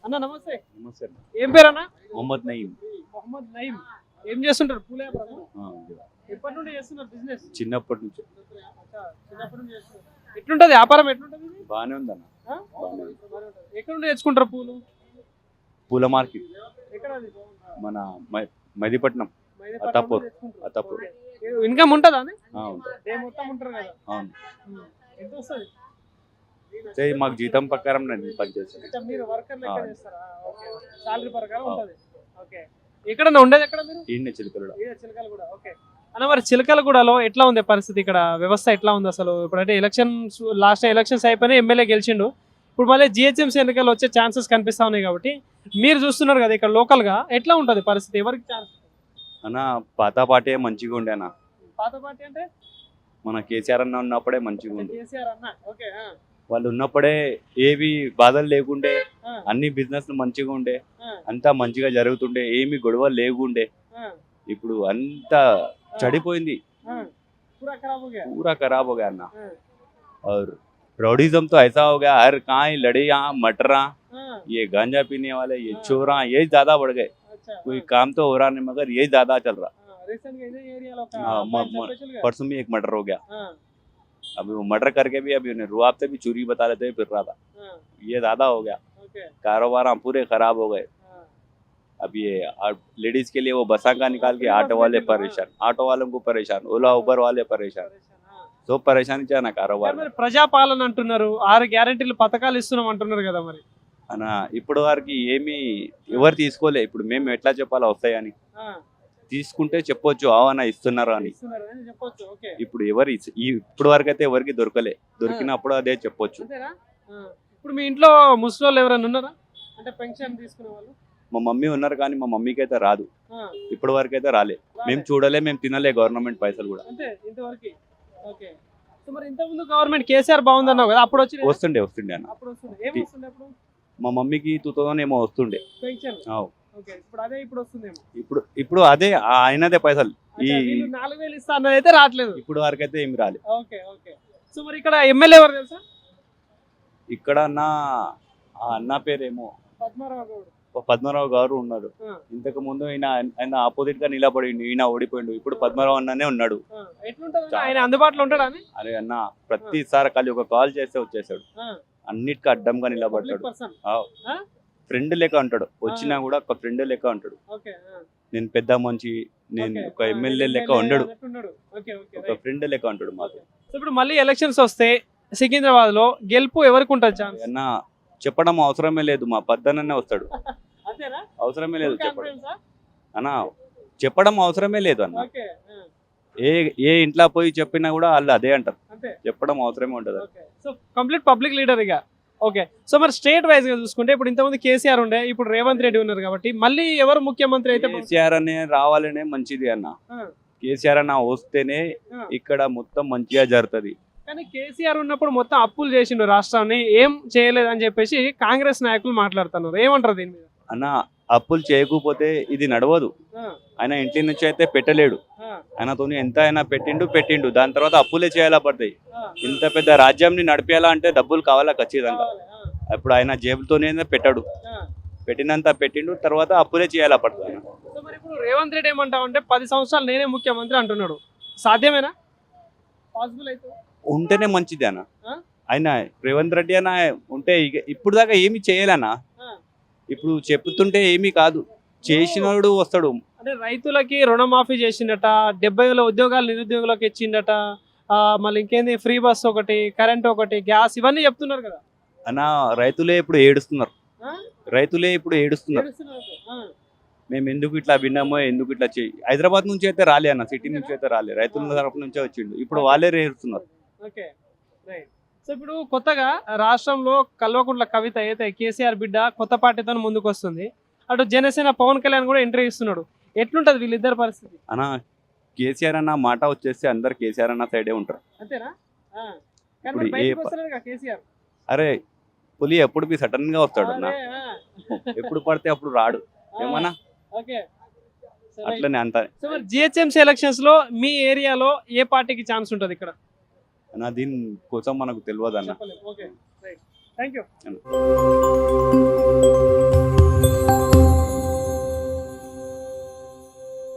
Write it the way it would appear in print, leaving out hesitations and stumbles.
అన్న నమస్తే. నమస్తే అన్న. ఏం పేరు అన్న? మొహమ్మద్ నయీం. మొహమ్మద్ నయీం. ఏం చేస్తుంటారు? పూల వ్యాపారం. ఆ, ఎప్పటి నుండి చేస్తున్నారు బిజినెస్? చిన్నప్పటి నుంచి చిన్నప్పటి నుండి చేస్తున్నారు. ఎట్లుంటది వ్యాపారం? ఎట్లుంటది ఇది? బాగానే ఉందన్న. ఆ? ఎక్కడ నుండి తెచ్చుకుంటారు పూలు? పూల మార్కెట్ ఎక్కడ అది? మన మెహదీపట్నం. మైదపట్నం అత్తాపూర్. నుండి తెచ్చుకుంటారు. అత్తాపూర్. ఓకే. ఇన్కమ్ ఉంటుందా అని? ఉంటుంది. డే మొత్తం ఉంటారు కదా. అవును. ఎంత వస్తుంది? మాకు జీతం ప్రకారం నేను పనిచేస్తాను. అంటే మీరు వర్కర్ లెక్క అవును. చేస్తారా? ఓకే. సాలరీ ప్రకారం అవును. ఉంటది. ఓకే. ఎక్కడ ఉండేది ఎక్కడ మీరు? ఈయన చిలుకలు ఇదే చిలకలగూడ. ఓకే. అన్న మరి చిలకలగూడలో ఎట్లా ఉంది పరిస్థితి? ఇక్కడ వ్యవస్థ ఎట్లా ఉంది అసలు? ఇప్పుడంటే ఎలక్షన్స్, లాస్ట్ ఎలక్షన్స్ అయిపోయినాయి, ఎమ్మెల్యే గెలిచిండు. ఇప్పుడు మళ్ళీ జిహెచ్ఎంసీ ఎన్నికలు వచ్చే ఛాన్సెస్ కనిపిస్తా ఉన్నాయి కాబట్టి మీరు చూస్తున్నారు కదా ఇక్కడ లోకల్ గా ఎట్లా ఉంటది పరిస్థితి? ఎవరికి ఛాన్స్? అన్న పాత పాటే మంచిగా ఉండే అన్న. పాత పార్టీ అంటే మన కేసీఆర్ అన్న ఉన్నప్పుడే మంచిగా ఉండే. కేసీఆర్ అన్న. ఓకే. వాళ్ళు ఉన్నప్పుడే ఏవి బాధలు లేకుండే, ఆ, అన్ని బిజినెస్ మంచిగా ఉండే, ఆ, అంతా మంచిగా జరుగుతుండే, ఏమి గొడవలు లేకుండే. ఆ, ఇప్పుడు అంతా చెడిపోయింది, ఆ. పూరా ఖరాబ్ हो गया. पूरा खराब हो गया ना. ఆ, और रॉडिज्म तो ऐसा हो गया, हर कहाँ लड़ियाँ मटरा, ఆ. ये गांजा पीने वाले, ये चोरा, ये ज्यादा बढ़ गए. అచ్చా. कोई काम तो हो रहा नहीं मगर ये ज्यादा चल रहा. రీసెంట్ గా ఇదే ఏరియాలో ఒక हाँ, అబ్బాయిని చంపేశారు కదా. परसों में एक मर्डर हो गया. ఆ, अभी वो मर्डर करके भी अभी उन्हें रुआब से भी चोरी बता लेते हुए फिर रहा था. ఆ. ये ज्यादा हो गया, ఓకే. कारोबार हम पूरे खराब हो गए. ఆ. अब ये लेडीज के लिए वो बसा का निकाल के ऑटो वाले परेशान, ऑटो वालों को परेशान, ओला उबर वाले परेशान, सब परेशानी चाहे कारोबार మరి ప్రజాపాలన అంటున్నారు, 6 గ్యారెంటీలు పథకాలు ఇస్తున్నాం అంటున్నారు కదా మరి. అనా ఇప్పటి వరకు ఏమి ఎవరు తీసుకోలే. ఇప్పుడు మేము ఎట్లా చెప్పాలో వస్తాయని, ఆ, తీసుకుంటే చెప్పొచ్చు అవనా ఇస్తున్నారు అని. ఇస్తున్నారు అని చెప్పొచ్చు. ఓకే. ఇప్పుడు ఎవరు ఇప్పుడు వరకు అయితే ఎవరికి దొరకలే, దొరికినప్పుడు అదే చెప్పొచ్చు. అంతేనా? ఆ. ఇప్పుడు మీ ఇంట్లో ముసలోళ్ళు ఎవరైనా ఉన్నారా? అంటే పెన్షన్ తీసుకునే వాళ్ళు? మా మమ్మీ ఉన్నారు కానీ మా మమ్మీకి అయితే రాదు, ఆ, ఇప్పటి వరకు అయితే రాలే. మేము రాలే. చూడలే, మేము తినలే గవర్నమెంట్ పైసలు కూడా. అంతే ఇంతవరకు. ఓకే. సో మరి ఇంత ముందు గవర్నమెంట్ కేసీఆర్ బాగుందన్నావు కదా, అప్పుడు వచ్చి వస్తుండే అన్న. అప్పుడు వస్తుంది. ఏం వస్తుంది అప్పుడు? మా మమ్మీకి 2000 ఏమో వస్తుండే. పెన్షన్. ఆవ్. ఓకే. ఇప్పుడు అదే ఇప్పుడు వస్తుందేమో. ఇప్పుడు అదే ఆయనదే పైసలు. ఈ అంటే వీళ్ళు 4000 ఇస్తా అన్నది అయితే రావట్లేదు. ఇప్పుడు వరకు అయితే ఏమి రాలే. ఓకే. ఓకే. సో మరి ఇక్కడ ఎమ్మెల్యే ఎవరు తెలుసా? ఇక్కడ అన్న పేరేమో పద్మారావు గౌడ్. పద్మరావు గారు ఉన్నారు. ఆ, ఇంతకు ముందు ఆయన ఆపోజిట్ గా నిలబడిండు, ఈయన ఓడిపోయిండు. ఇప్పుడు పద్మరావు అన్ననే ఉన్నాడు. ఆ. ఎట్లుంటది ఆయన అందుబాటులో ఉంటాడా అని? అరే అన్న ప్రతిసారి కలిసి ఒక కాల్ చేస్తే వచ్చేసాడు, ఆ, అన్నిటికీ అడ్డంగా పబ్లిక్ నిలబడ్డాడు. పర్సన్. ఫ్రెండ్ లెక్క అంటాడు, వచ్చినా కూడా ఒక ఫ్రెండ్ లెక్క అంటాడు. ఓకే. ఆ. నేను పెద్ద మంచి, నేను ఓకే. ఒక ఆ, ఎమ్మెల్యే లెక్క ఎమ్మెల్యే ఉండడు, అన్నట్టున్నాడు. ఓకే. ఓకే. ఒక రైట్. ఫ్రెండ్ లెక్క అంటాడు మాకు. సో ఇప్పుడు మళ్ళీ ఎలక్షన్స్ వస్తే సికింద్రాబాద్ లో గెలుపు ఎవరికి ఉంటుంది ఛాన్స్? అన్న చెప్పడం అవసరమే లేదు, మా పద్దననే వస్తాడు. అంతేనా? అవసరమే లేదు Full చెప్పడం. confidence ఆ? అన్న చెప్పడం అవసరమే లేదు అన్న. ఓకే. ఆ, ఏ ఇంట్లో పోయి చెప్పినా కూడా వాళ్ళు అదే అంటారు, అంతే. చెప్పడం అవసరమే ఉండదు. Okay. So complete public leader ఇక. ఓకే. సో మరి స్టేట్ వైజ్ గా చూసుకుంటే ఇప్పుడు ఇంతకుముందు కేసీఆర్ ఉండే, ఇప్పుడు రేవంత్ రెడ్డి ఉన్నారు కాబట్టి మళ్ళీ ఎవరు ముఖ్యమంత్రి అయితే బాగుంటుంది? కేసీఆర్ అనే రావాలనే మంచిది అన్న. ఆ, కేసీఆర్ అన్న వస్తేనే ఆ. ఇక్కడ మొత్తం మంచిగా జరుగుతుంది. కానీ కేసీఆర్ ఉన్నప్పుడు మొత్తం అప్పులు చేసిండు రాష్ట్రాన్ని, ఏం చేయలేదని చెప్పేసి కాంగ్రెస్ నాయకులు మాట్లాడుతున్నారు. ఏమంటారు దీని మీద? అన్న అప్పులు చేయకపోతే ఇది నడవదు. ఆ, ఆయన ఇంటి నుంచి అయితే పెట్టలేడు, ఆ, ఆయనతో ఎంత అయినా పెట్టిండు. దాని తర్వాత అప్పులే చేయాలా పడతాయి. ఆ. ఇంత పెద్ద రాజ్యాన్ని నడిపేయాలా అంటే డబ్బులు కావాలా ఖచ్చితంగా. కావాలి. ఆ, ఇప్పుడు ఆయన జేబుతోనే పెట్టాడు, ఆ. పెట్టినంత పెట్టిండు, తర్వాత అప్పులే చేయాలా పడుతుంది. సో మరి ఇప్పుడు రేవంత్ రెడ్డి ఏమంటావంటే 10 సంవత్సరాలు నేనే ముఖ్యమంత్రి అంటున్నాడు. సాధ్యమేనా? పాసిబుల్ అయితే? ఉంటేనే మంచిది అన్న. ఆ? ఆయన రేవంత్ రెడ్డి అన్న ఉంటే ఇప్పుడు దాకా ఏమి చేయాలన్నా, ఆ. ఇప్పుడు చెప్తుంటే ఏమీ కాదు, చేసినోడు వస్తాడు. అంటే రైతులకి రుణమాఫీ చేసిండట, 70,000 ఉద్యోగాలు నిరుద్యోగులకు ఇచ్చిండట, మళ్ళీ ఇంకేంది ఫ్రీ బస్ ఒకటి, కరెంట్ ఒకటి, గ్యాస్, ఇవన్నీ చెప్తున్నారు కదా. అన్న రైతులే ఇప్పుడు ఏడుస్తున్నారు, ఆ? రైతులే ఇప్పుడు ఏడుస్తున్నారు. ఏడుస్తున్నారు. ఆ, మేము ఎందుకు ఇట్లా విన్నామో, ఎందుకు ఇట్లా చేయి. హైదరాబాద్ నుంచి అయితే రాలే అన్న, సిటీ నుంచి అయితే రాలే, రైతుల తరఫు నుంచే వచ్చిండు. ఇప్పుడు వాళ్ళే ఏడుస్తున్నారు. ఓకే. రైట్. సో ఇప్పుడు కొత్తగా రాష్ట్రంలో కల్వకుంట్ల కవిత అయితే కేసీఆర్ బిడ్డ కొత్త పార్టీతో ముందుకు వస్తుంది. అటు జనసేన పవన్ కళ్యాణ్ కూడా ఎంట్రీ ఇస్తున్నాడు. ఎట్లుంటది వీళ్ళిద్దరి పరిస్థితి? అన్న కేసీఆర్ అన్న మాట వచ్చేస్తే అందరు కేసీఆర్ అన్న సైడే ఉంటారు. అంతేనా? ఆ. కానీ ఇప్పుడు మరి బయటకు ఏ వస్తలేడు కదా కేసీఆర్. అరే పులి ఎప్పుడు సడన్ గా వస్తాడు అన్న, అదే, ఆ. ఎప్పుడు పడితే అప్పుడు రాడు. ఏమన్నా ఓకే. So right. అట్లనే అంత. సో మరి జిహెచ్ఎంసీ ఎలక్షన్స్ లో మీ ఏరియాలో ఏ పార్టీకి ఛాన్స్ ఉంటది ఇక్కడ? అన్న దీని కోసం మనకు తెలియదు అన్న. చెప్పలేము. ఓకే. రైట్. Thank you.